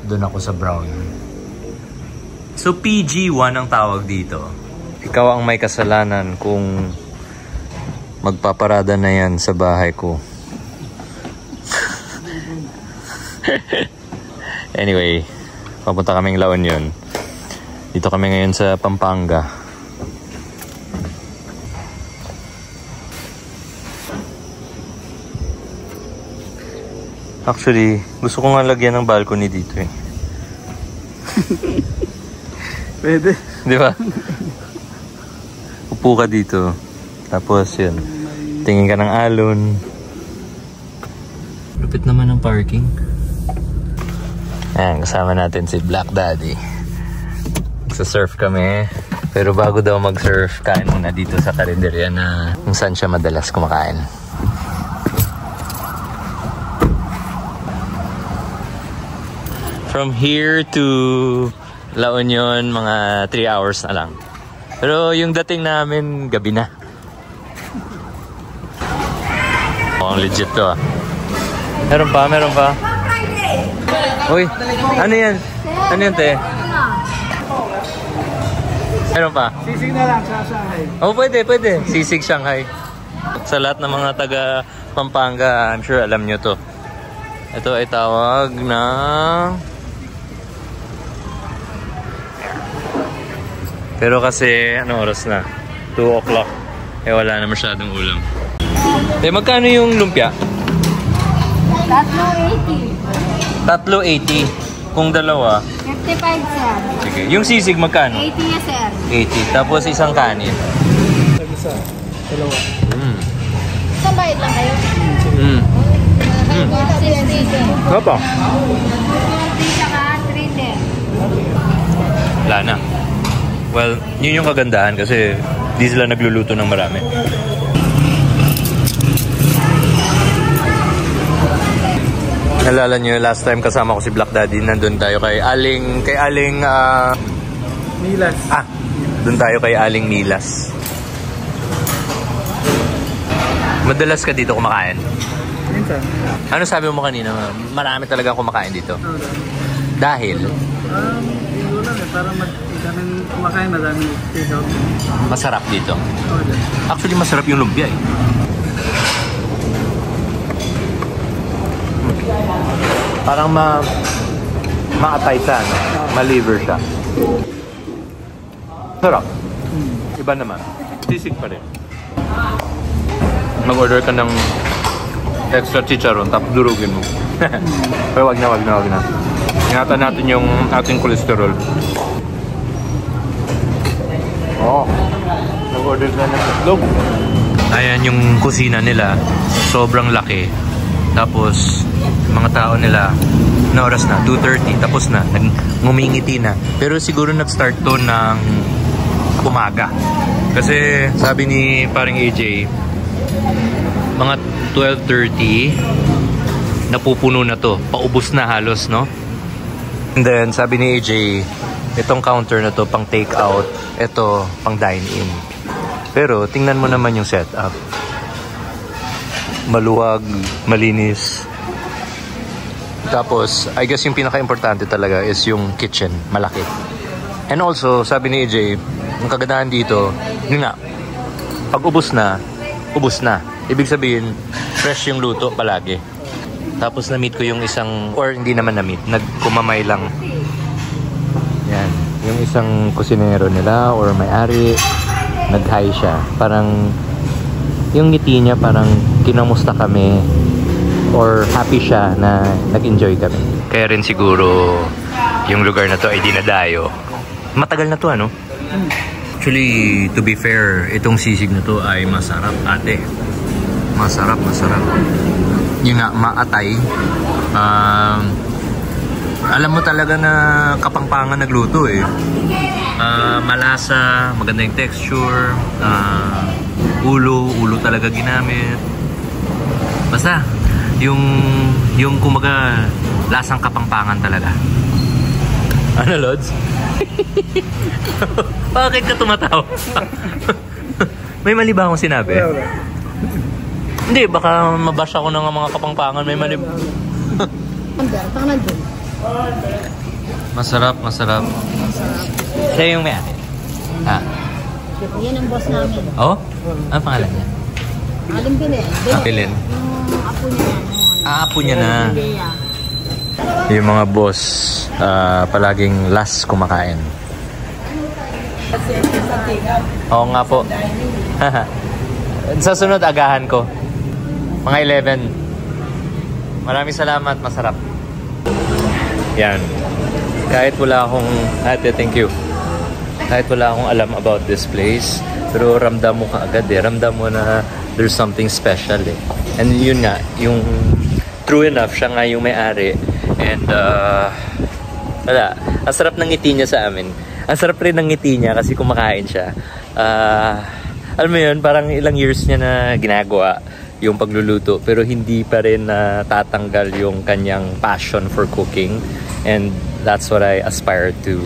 Doon ako sa brown. So PG1 ang tawag dito. Ikaw ang may kasalanan kung magpaparada na yan sa bahay ko. Anyway, papunta kaming La Union. Dito kami ngayon sa Pampanga. Actually, gusto ko nga lagyan ng balcony dito eh. Pwede. Di ba? Upo ka dito. Tapos yun, tingin ka ng alon. Lupit naman ang parking. Ayan, kasama natin si Black Daddy. Magsa-surf kami. Pero bago daw mag-surf, kain muna dito sa karinderya na kung saan siya madalas kumakain. From here to La Union, mga 3 hours na lang. Pero yung dating namin, gabi na. Oh, legit to ah. Meron pa, meron pa. Uy, ano yan? Ano yan, te? Meron pa? Sisig na lang sa Shanghai. Oh, pwede, pwede. Sisig Shanghai. Sa lahat ng mga taga Pampanga, I'm sure alam nyo to. Ito ay tawag na... Pero kasi, ano oras na? 2 o'clock. Eh, wala na masyadong ulam. Eh, magkano yung lumpia? 380. 380. Kung dalawa? 55, sir. Sige. Yung sisig, magkano? 80 niya, sir. 80. Tapos isang kanin. Isa, dalawa. Isang bayad lang kayo? Mm. 60. Ano pa? 240 saka 310. Wala na. Well, yun yung kagandahan kasi di sila nagluluto ng marami. Nalala nyo, last time kasama ko si Black Daddy, nandun tayo kay Aling Milas. Doon tayo kay Aling Milas. Madalas ka dito kumakain? Minsan. Ano sabi mo kanina? Marami talagang kumakain dito. Dahil? Hindi lang eh. Parang daming kumakain, maraming take-out. Masarap dito. Actually, masarap yung lumpia eh. Parang ma-atay siya, no? Ma-liver siya. Sarap. Iba naman. Sisig pa rin. Mag-order ka ng extra chicharon, tapos durugin mo. Pero wag na. Ingatan natin yung ating cholesterol. Oh, nag-order ka ng itlog. Ayan yung kusina nila. Sobrang laki. Tapos, mga tao nila, na oras na, 2:30, tapos na, ngumingiti na. Pero siguro nag-start to ng umaga. Kasi sabi ni paring AJ, mga 12:30, napupuno na to. Paubos na halos, no? And then, sabi ni AJ, itong counter na to, pang take out, ito, pang dine-in. Pero, tingnan mo naman yung setup. Maluwag, malinis. Tapos, I guess yung pinaka-importante talaga is yung kitchen, malaki. And also, sabi ni AJ, yung kagandahan dito, yun nga, pag ubos na, ubos na. Ibig sabihin, fresh yung luto palagi. Tapos na-meet ko yung isang, or hindi naman na-meet, nagkumamay lang. Yan, yung isang kusinero nila or may-ari, nag-hi siya. Parang, yung ngiti niya parang kinamusta kami or happy siya na nag-enjoy kami. Kaya rin siguro yung lugar na to ay dinadayo. Matagal na to, ano? Actually, to be fair, itong sisig na to ay masarap, ate. Masarap. Yung nga, maatay. Alam mo talaga na Kapampangan nagluto eh. Malasa, maganda yung texture, ulo talaga ginamit. Basta, yung kumaga, lasang Kapampangan talaga. Ano, Lods? Bakit ka tumatawa? May mali ba akong sinabi? Wala. Hindi, baka mabash ako ng mga Kapampangan. May mali... Masarap, masarap. Siya yung may-ari. Yan ang boss namin. Oh? Ano pangalan niya? Aling Pilin. Pilin. Yung apo niya yan. Apo niya na. Bea. Yung mga boss, palaging last kumakain. Oo nga po. Sa sunod, agahan ko. Mga 11. Maraming salamat, masarap. Yan. Kahit wala akong, thank you. Kahit wala akong alam about this place, pero ramdam mo kaagad eh. Ramdam mo na there's something special eh. And yun nga, yung true enough, siya nga yung may-ari. And wala, ang sarap ng ngiti niya sa amin. Ang sarap rin ng ngiti niya kasi kumakain siya. Alam mo yun, parang ilang years niya na ginagawa yung pagluluto, pero hindi pa rin tatanggal yung kanyang passion for cooking. And that's what I aspire to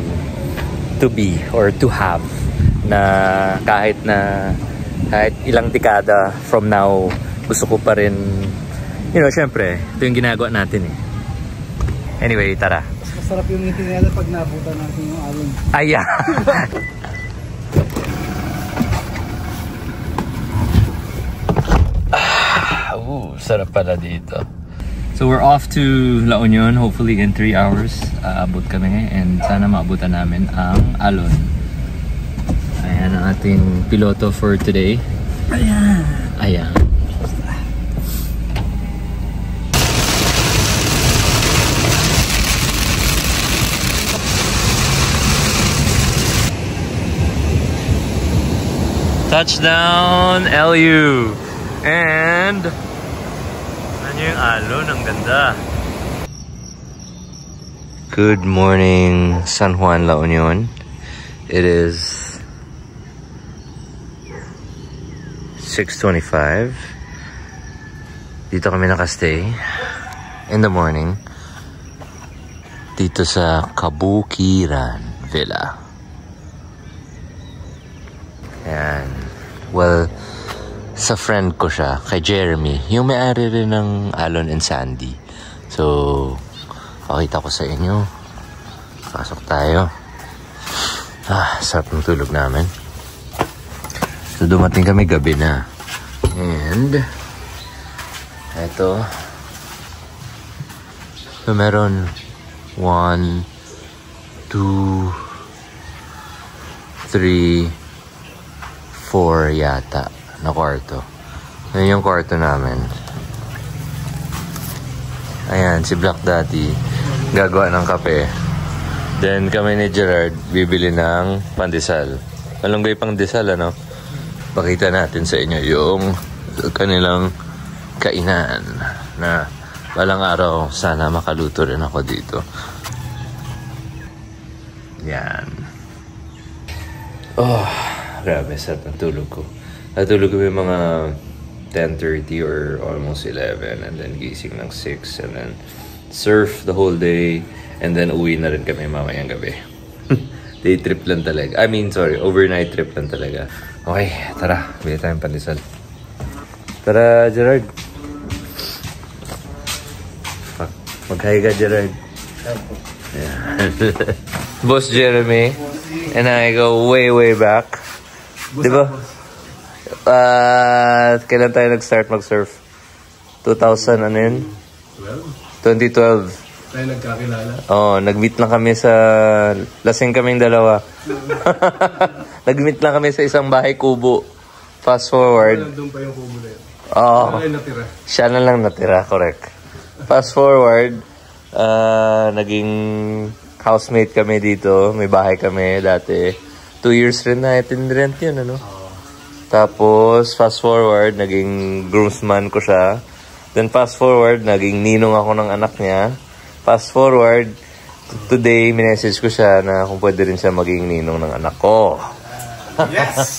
be or to have, na kahit ilang dekada from now, gusto ko pa rin, you know, syempre ito yung ginagawa natin eh. Anyway, tara. Masarap yung ngiti nila pag nabutan natin yung alon. Aya. Sarap pala dito. So we're off to La Union, hopefully in 3 hours. Abot kami and sana maabutan namin ang alon. Ayan ang ating piloto for today. Ayan. Ayan. Touchdown LU. And yung alon, ang ganda. Good morning, San Juan, La Union. It is 6:25. Dito kami nakastay in the morning. Dito sa Kabukiran Villa. Ayan. Well, sa friend ko siya, kay Jeremy, yung may-ari rin ng Alon and Sandy. So, pakita ko sa inyo. Pasok tayo. Sarap ng tulog namin. So, dumating kami gabi na. And, eto. So, meron 1, 2, 3, 4 yata na kwarto. Yun yung kwarto namin. Ayan, si Black Daddy gagawa ng kape. Then kami ni Gerard bibili ng pandesal. Malunggay pang desal, ano? Pakita natin sa inyo yung kanilang kainan na balang araw sana makaluto rin ako dito. Yan. Oh, grabe, sarap ng tulog ko. Natulog kami mga 10:30 or almost 11, and then gising ng 6, and then surf the whole day, and then uwi na rin kami mamayang gabi. Day trip lang talaga. Overnight trip lang talaga. Okay, tara. Bili tayong pandesal. Tara, Gerard. Mag-hi ka, Gerard. Yeah. Boss Jeremy and I go way, way back. Diba? Kailan tayo nag-start mag-surf? 2000 ano yun? 2012. Tayo nagkakilala. Oo, nag-meet lang kami sa... Lasing kaming dalawa. Nag-meet lang kami sa isang bahay kubo. Fast forward. Doon pa yung kubo na yun. Oo. Siya na lang natira, correct. Fast forward, naging housemate kami dito. May bahay kami dati. 2 years rin na rent yun, ano? Tapos, fast forward, naging groomsman ko siya. Then, fast forward, naging ninong ako ng anak niya. Fast forward, today, minessage ko siya na kung pwede rin siya maging ninong ng anak ko. Yes!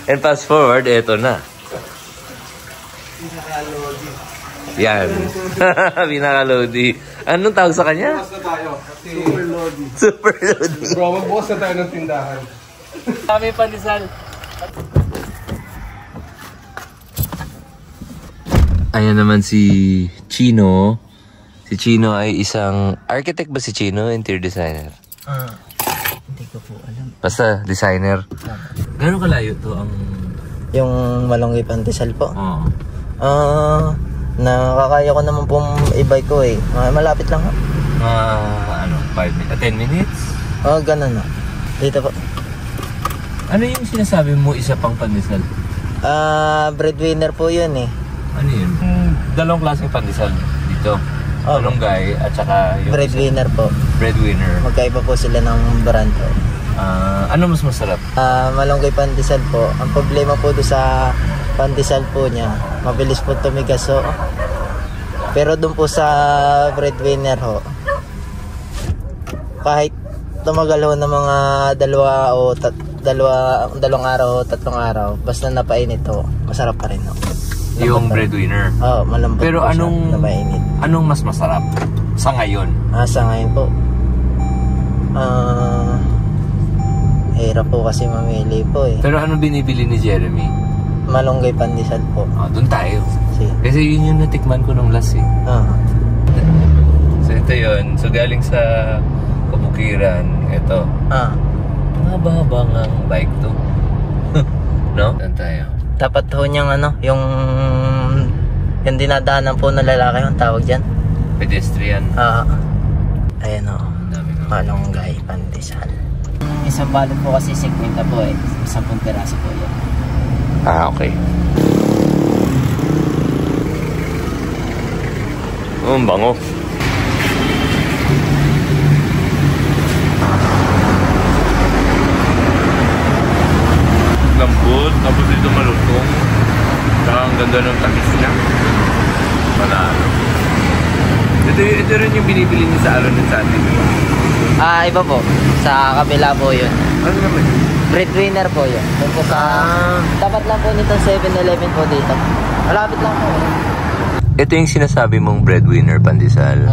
And fast forward, eto na. Yan. Pinaka-lodi. Anong tawag sa kanya? Bukas na tayo. Super Lodi. Super Lodi. Bro, magbukas na tayo ng tindahan. Kami pandesal. Ayan naman si Chino, Si Chino ay isang architect ba si Chino? Interior designer? Hindi ko po alam. Basta designer. Gano'ng kalayo to ang... Yung Malunggay Pandesal po? Oo. Nakakaya ko naman pong i-bike ko eh. Malapit lang ho. 10 minutes? Ganun no. Dito po. Ano yung sinasabi mo isa pang pandesal? Breadwinner po yun eh. Ano yun? Dalawang klaseng pandesal dito. Malunggay at saka yung... Breadwinner po. Breadwinner. Magkaiba po sila ng brand po. Ano mas masarap? Malunggay Pandesal po. Ang problema po doon sa pandesal po niya, mabilis po tumigas ho. Pero doon po sa breadwinner ho, kahit tumagal ho ng mga dalawang araw o 3 araw, basta napainit ho, masarap pa rin ho. Yung breadwinner? Oo, malambot. Pero po siya, napainit. Anong mas masarap sa ngayon? Sa ngayon po, hirap po kasi mamili po eh. Pero anong binibili ni Jeremy? Malunggay Pandesal po. Doon tayo. Sige. Kasi yun yung natikman ko nung last eh. So ito yun. So galing sa Kabukiran. Ito. Mahaba-haba nga ang bike to. No? Doon tayo. Dapat ho niyang yung dinadaanan po ng lalaki ang tawag dyan. Pedestrian. Ayan o. Malunggay Pandesal. Isang balot po kasi 50 po eh. 10 piraso po yun. Okay. Ang bango. Lambot, tapos dito malutong. Saka ang ganda ng takis niya. Manalo. Ito rin yung binibili niyo sa Alon and Sandy, di ba? Iba po. Sa kabila po yun. Ano naman? Breadwinner po yun. Doon po sa... Dapat lang po nitong 7-Eleven po dito. Malapit lang po. Ito yung sinasabi mong breadwinner pandesal.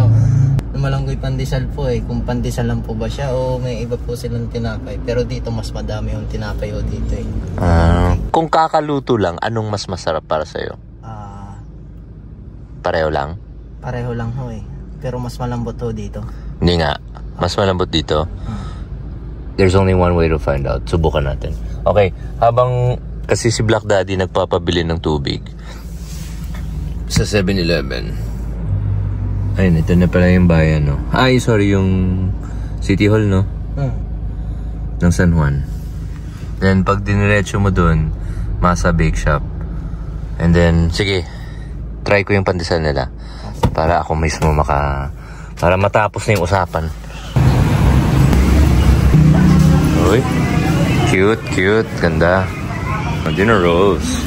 Malunggay Pandesal po eh. Kung pandesal lang po ba siya o may iba po silang tinapay. Pero dito mas madami yung tinapay o dito eh. Kung kakaluto lang, anong mas masarap para sa'yo? Pareho lang? Pareho lang ho eh. Pero mas malambot ho dito. Hindi nga. Mas malambot dito. There's only one way to find out. Subukan natin. Okay. Habang kasi si Black Daddy nagpapabili ng tubig sa 7-Eleven. Ayun, ito na pala yung bayan, no? Sorry, yung City Hall, no? Ng San Juan. Then, pag diniretso mo dun, Masa Bake Shop. And then, sige, try ko yung pandesal nila. Para ako mismo para matapos na yung usapan. Uy, cute, ganda. Dinner rolls.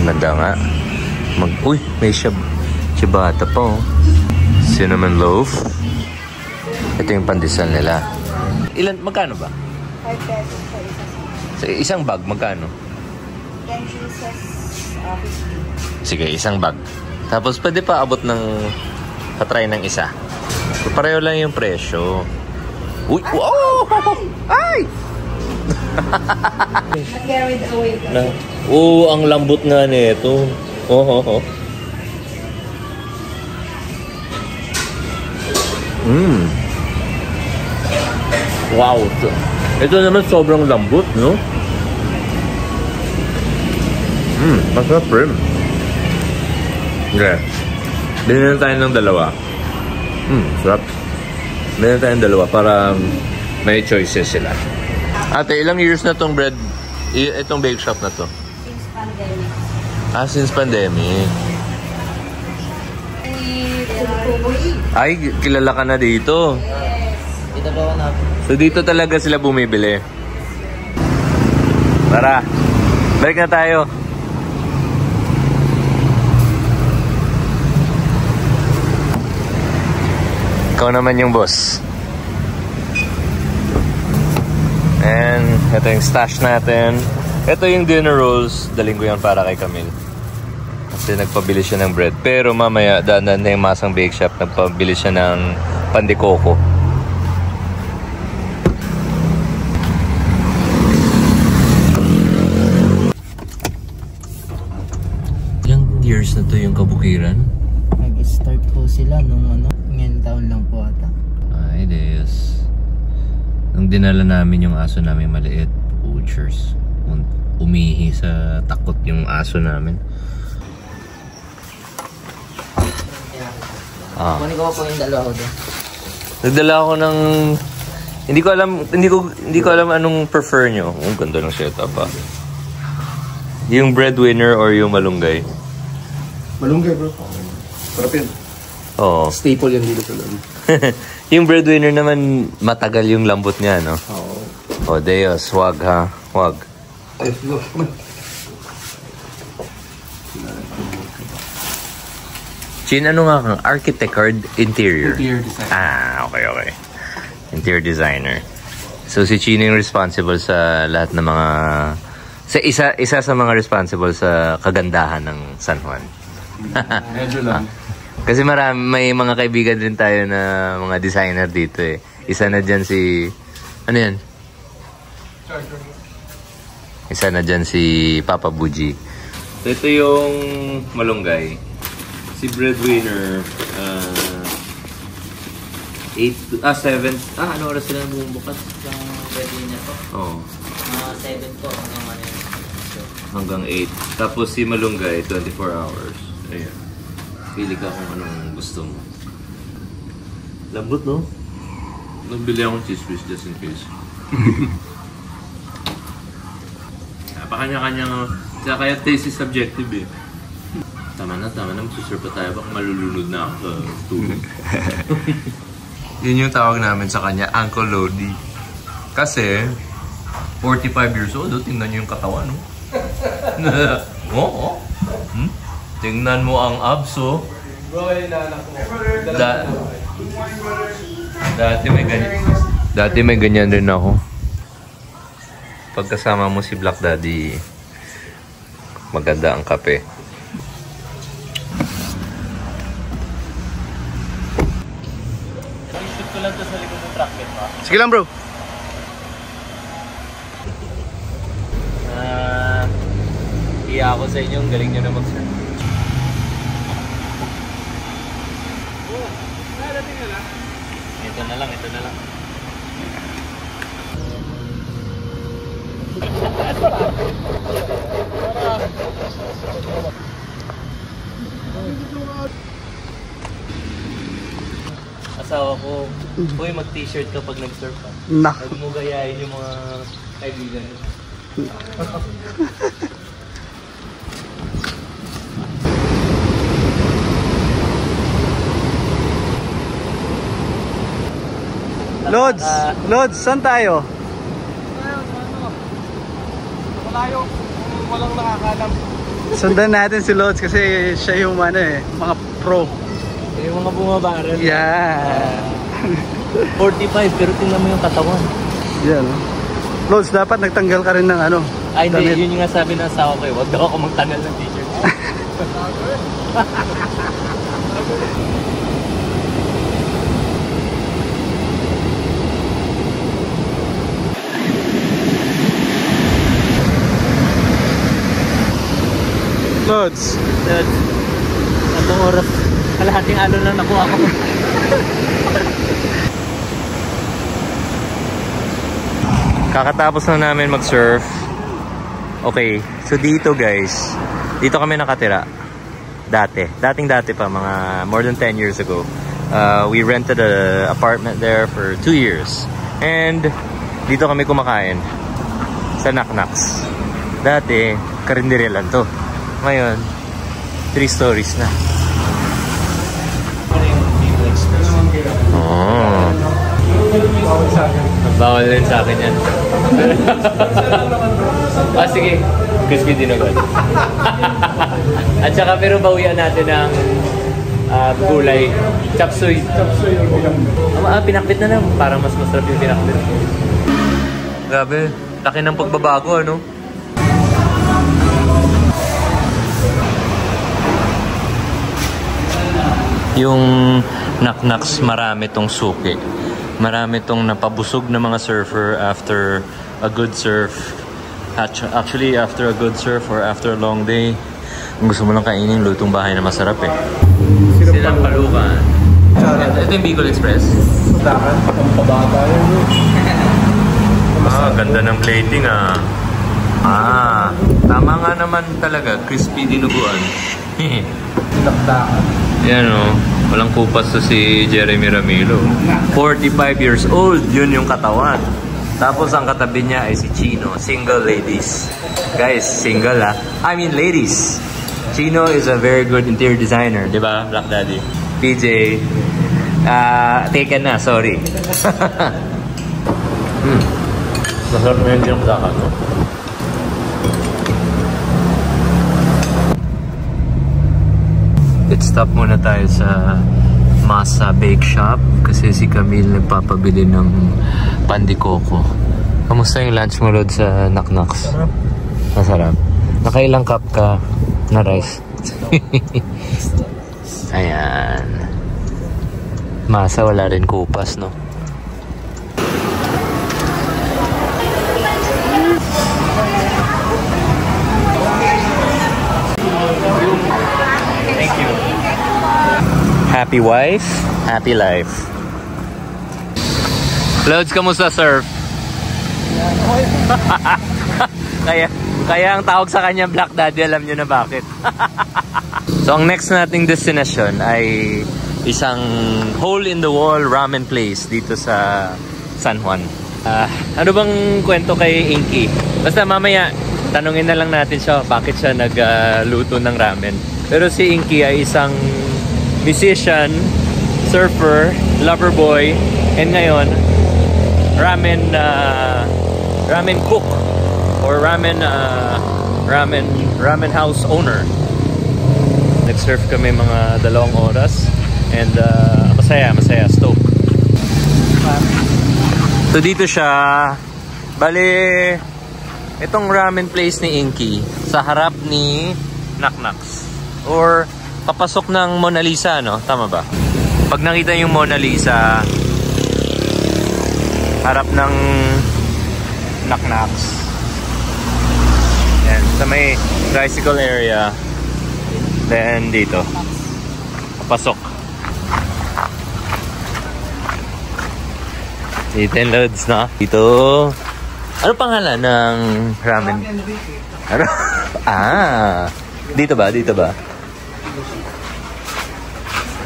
Ganda nga. Uy, may ciabatta pa oh. Cinnamon loaf. Ito yung pandesal nila. Magkano ba? 5 pesos sa isa. Sa isang bag, magkano? 10 pieces, 50. Sige, isang bag. Tapos pwede pa abot ng patry ng isa. So, pareho lang yung presyo. Uy! Wow! Ay! Carried away ka. Ang lambot nga nito. Wow! Ito naman sobrang lambot, no? Masarap rin. Okay. Binili tayo ng dalawa. Sarap. Binili tayo ng dalawa para may choices sila. Ate, ilang years na tong itong bake shop na to? Since pandemic. Since pandemic. Ay, kilala ka na dito. Dito ba natin? So dito talaga sila bumibili. Tara. Balik na tayo. Ikaw naman yung boss. And ito yung stash natin. Ito yung dinner rolls. Daling ko yan para kay Camille. Kasi nagpabili siya ng bread. Pero mamaya, daan na yung Masang Bake Shop, nagpabili siya ng pandikoko. Ilang years na to yung Kabukiran? Nag-start po sila nung ngayon taon lang po ata. Ay, Deus. Nung dinala namin yung aso namin maliit, poachers. Umihi sa takot yung aso namin. Kunin ko po yung dalawa ko doon. Nagdala ako ng... Hindi ko alam anong prefer nyo. Ang ganda ng setup pa. Yung breadwinner or yung malunggay? Malunggay bro. Sarap yun. Oo. Staple yan dito sa loob. Yung breadwinner naman, matagal yung lambot niya, no? Oo. Oh, Deus, wag ha. Wag. Ay, go. Come on. Chin, ano nga kang? Architect or interior? Interior design. Okay. Interior designer. So si Chin yung responsible sa lahat ng mga... Isa sa mga responsible sa kagandahan ng San Juan. Medyo lang. Kasi may mga kaibigan din tayo na mga designer dito eh. Isa na dyan si... Ano yan? Isa na dyan si Papa Buji. So ito yung malunggay. Si breadwinner, 7. Ano oras sila bumubukas? Yung breadwinner po. Oo. 7 po. Hanggang 8. Tapos si malunggay, 24 hours. Ayan. Pili ka kung anong gusto mo. Lambot, no? Nabili akong cheese whiz just in case. Napakanya-kanya. Kaya taste is subjective eh. Tama na. Magsusurf pa tayo. Baka malulunod na ako sa tubig. Yun yung tawag namin sa kanya, Uncle Lodi. Kasi, 45 years old, tingnan nyo yung katawan, no? Oo. Tingnan mo ang abs, oh. Bro, yung naanak mo. Dati may ganyan rin ako. Pagkasama mo si Black Daddy, maganda ang kape. Shoot ko lang to sa likod ng truck, ba? Sige lang bro. Iya ako sa inyo, galing nyo na mag-surf. Ito na lang. Asawa ko, uy, mag-t-shirt ka pag nag-surf ka. Huwag mo gayahin yung mga kaibigan. Lods, saan tayo? Malayo, walang nakakalam. Sundan natin si Lods kasi siya yung mga pro. Yung mga bumabaran. Yeah. 45 pero tingnan mo yung katawan. Yan. Lods, dapat nagtanggal ka rin ng Ay, hindi. damit. Yun yung nga sabi ng asawa ko eh. Huwag daw ako magtanggal ng t-shirt. Lods. Anong oras? Kalahating alon lang nakuha ko. Kakatapos na namin mag-surf. Okay, so dito guys, dito kami nakatira. Dating-dati pa, mga more than 10 years ago. We rented an apartment there for 2 years. And dito kami kumakain sa Naknaks. Dati, karinderya lang to. Ngayon, 3 stories na. Oh. Bawal din sa akin yan. Sige. Crispy dinogod. At saka pero bawian natin ng gulay. Chop suey. Pinakbit na lang. Parang mas masarap yung pinakbit. Grabe. Laki ng pagbabago, ano? Yung Naknaks, marami tong suki. Marami tong napabusog na mga surfer after a good surf. Actually, after a good surf or after a long day, kung gusto mo lang kainin, lutong bahay na masarap eh. Sila yung Bicol Express? Dapat, ang pababa yun. Ganda ng plating tama nga naman talaga. Crispy dinuguan. Dakdakan. Yan walang kupas to si Jeremy Ramilo. 45 years old, yun yung katawan. Tapos ang katabi niya ay si Chino, single ladies. Guys, single I mean ladies. Chino is a very good interior designer, di ba, Black Daddy? PJ, taken na, sorry. Masarap na yung dinakdakan, no? Pit stop muna tayo sa Masa Bake Shop kasi si Camille nagpapabili ng pandikoko. Kamusta yung lunch mo, Rod, sa Knock-Knocks? Masarap. Nakailang cup ka na rice? Ayan. Masa, wala rin kupas, no? Thank you. Happy wife, happy life. Lods, kamusta, sir? Kaya ang tawag sa kanya Black Daddy, alam nyo na bakit. So, ang next nating destination ay isang hole-in-the-wall ramen place dito sa San Juan. Ano bang kwento kay Inky? Basta mamaya, tanungin na lang natin siya bakit siya nagluto ng ramen. Pero si Inky ay isang musician, surfer, lover boy, and ngayon, ramen cook or ramen house owner. Nag-surf kami mga 2 oras and masaya, stoked. So dito siya, bali itong ramen place ni Inky sa harap ni Knock-Knocks or papasok ng Mona Lisa, no? Tama ba? Pag nakita yung Mona Lisa harap ng Knock-Knocks, yan, sa may tricycle area, then dito papasok dito yung loads, no? Dito, ano pangalan ng ramen? Ano? Dito ba?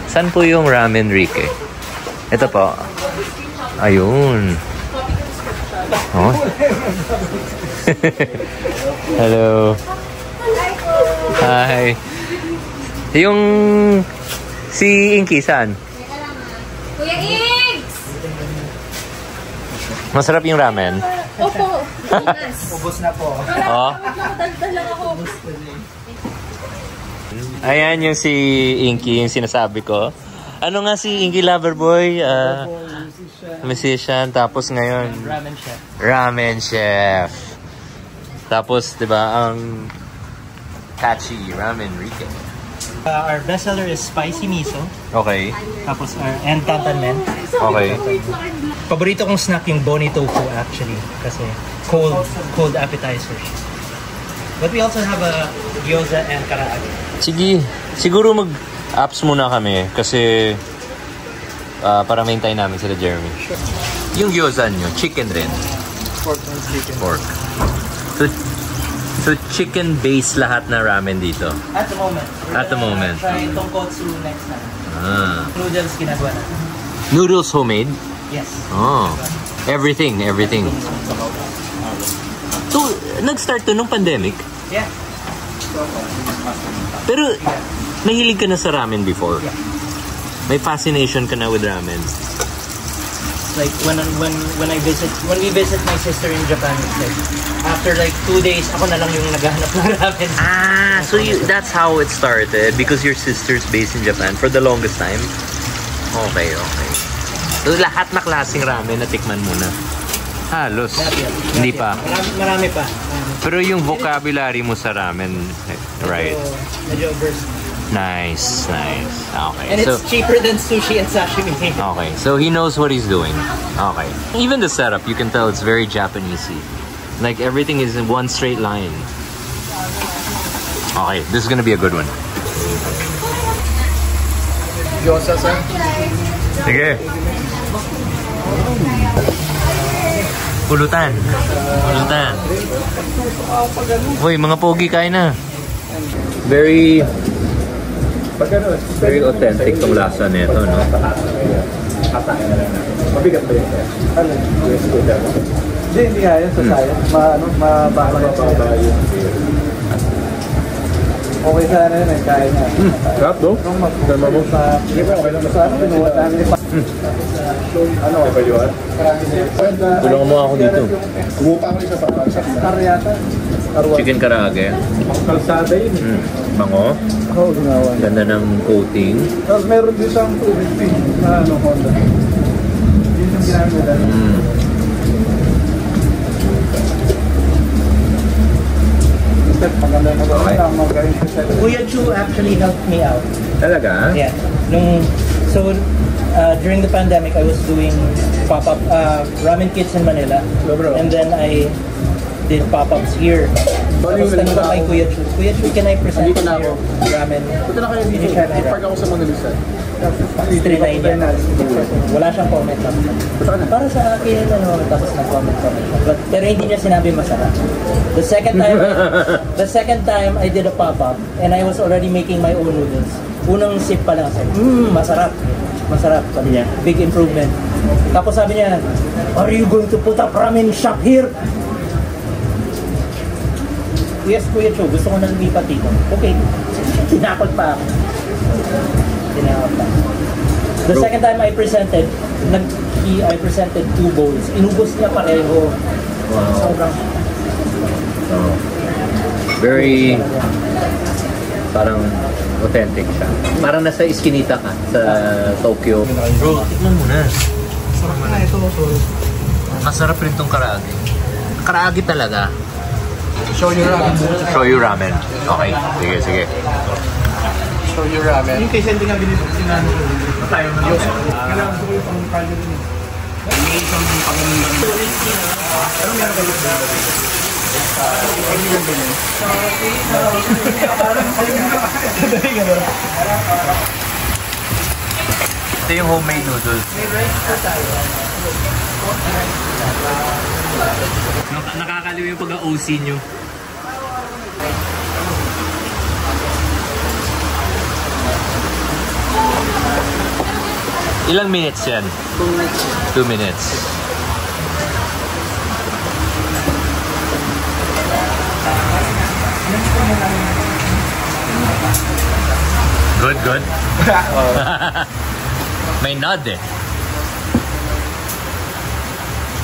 Saan po yung Ramen Rique? Ito po. Ayun. Oh. Hello. Hi. Yung si Inky saan? Kuya Iggs! Masarap yung ramen? Opo. Ubus na po. Oh. Nakadaldal lang ako. Ayan yung si Inky, yung sinasabi ko. Ano nga si Inky Loverboy? Musician. Tapos ngayon, Ramen chef. Tapos, di ba, ang catchy Ramen Rique. Our bestseller is spicy miso. Okay. Tapos and tantan men. Okay. Paborito kong snack yung boni tofu actually. Kasi cold appetizer. But we also have a gyoza and karaage. Sige. Siguro mag-apps muna kami kasi para maintain namin sila Jeremy. Yung gyoza nyo, chicken rin. Pork and chicken. Pork. So chicken base lahat na ramen dito. At the moment. At the moment. Try tonkotsu next na. Noodles ginagawa na. Noodles homemade? Yes. Oh. Everything. So, nag-start to nung pandemic? Yeah. Pero, nahilig ka na sa ramen before? Yeah. May fascination ka na with ramen? Like when we visit my sister in Japan, like after like 2 days, ako na lang yung naghahanap ng ramen. So that's how it started because your sister's based in Japan for the longest time? Okay. So lahat na klaseng ramen natikman mo na? Halos. Hindi pa. Marami pa. Pero yung vocabulary mo sa ramen, right? So, medyo versed. Nice. Okay. And it's cheaper than sushi and sashimi. Okay, so he knows what he's doing. Okay. Even the setup, you can tell it's very Japanesey. Like everything is in one straight line. Okay, this is gonna be a good one. Gyoza, sir? Sige. Pulutan. Pulutan. Uy, mga pogi, kain na. Very authentic tong lasa nito, no? Mabigat ba yun? Ano? Hindi nga yan sa science. Mababa yun. Okay sana yun eh, kaya nga. Sarap do? Nung magpapalong sa... Hindi ba okay lang sa ano? Pinuha namin pa. Ano? Diba yun? Tulungan mo ako dito. Kumupa ko isa pa. Sa karyata. Chicken karaage. Kalsada yun eh. Bango. Oo, ginawa. Ganda ng coating. Tapos meron din siyang 250 na ano, Honda. Yun yung ginamit nila. Maganda na ba? Kuya Chu actually helped me out. Talaga? Yeah. During the pandemic, I was doing pop-up ramen kits in Manila. And then I did pop-ups here. Tapos tanong ko kay Kuya Chu, Kuya Chu, can I present your ramen? Punta na kayo dito. Park ako sa Mona Lisa. 399 yan. Wala siyang comment. Para sa akin, tapos nag-comment. Pero hindi niya sinabi masarap. The second time I did a pop-up and I was already making my own noodles. Unang sip pa lang, masarap. Masarap, sabi niya. Big improvement. Tapos sabi niya, are you going to put up ramen shop here? Yes, Kuya Chu, gusto ko nang lipat dito. Okay. Tinakot pa ako. The second time I presented, I presented 2 bowls. Inubos niya pareho. Wow. Sobrang... Oh. Very parang authentic siya. Parang nasa Iskinita ka sa Tokyo. Bro, tikman mo na. Sarap na ito. Masarap rin tong karaage. Karaage talaga. Shoyu ramen. Shoyu ramen. Okay, sige. Shoyu ramen. Yung kaysa hindi nga sinano ko. Tayo na yun. Kailangan ko yung pang-kalyo din. May isang pang-kalyo. Ano meron kayo sa ito yung homemade noodles. Nakakaliw yung pag-OC nyo. Ilang minutes yan? 2 minutes. Good. May nod eh.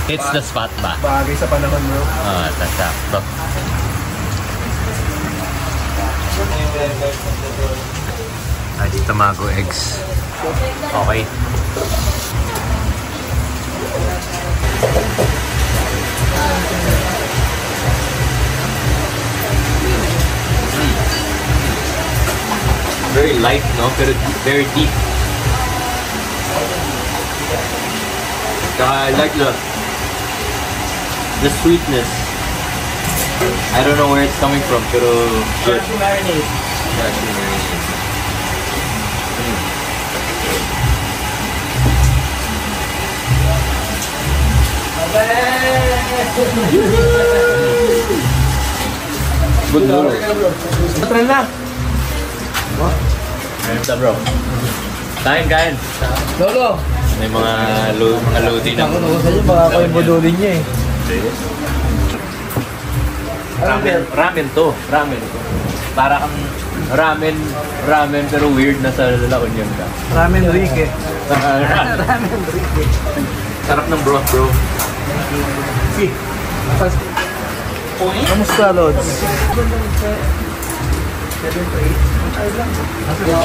It's the spot ba? Bagay sa panahon, bro. Sakto. Ay, tamago eggs. Okay. Very light, no? Pero very deep. I like the sweetness. I don't know where it's coming from, pero good. Cashew marinade. Cashew marinade. Good noodles. Try na. Basta bro. Kain. Lolo. May mga lodi na. Baka ako yung budulin niya eh. Ramen to. Para kang ramen pero weird na sa La Union ka. Ramen Rick eh. Ramen Rick. Sarap ng broth, bro. Kamusta, Lods?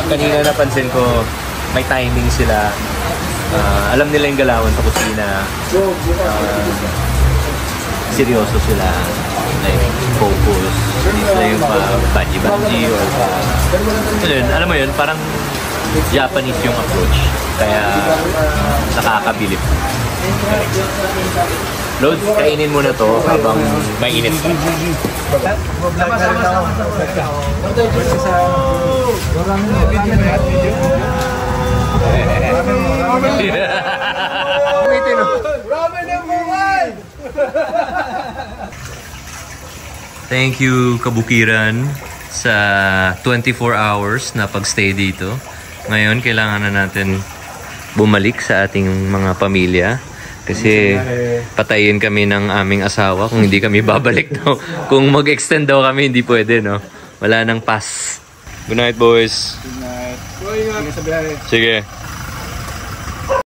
Kanina napansin ko may timing sila. Alam nila yung galawan sa kusina. Seryoso sila. Like, focus. Hindi sila yung pa-banji-banji or pa... Alam mo yun, parang Japanese yung approach. Kaya nakakabilib. Lods, kainin mo na to habang mainit ka. Thank you, Kabukiran, sa 24 hours na pagstay dito. Ngayon, kailangan na natin bumalik sa ating mga pamilya. Kasi patayin kami ng aming asawa kung hindi kami babalik daw. Kung mag-extend daw kami, hindi pwede, no? Wala nang pass. Good night, boys. Good night. Sige sa biyahe. Sige.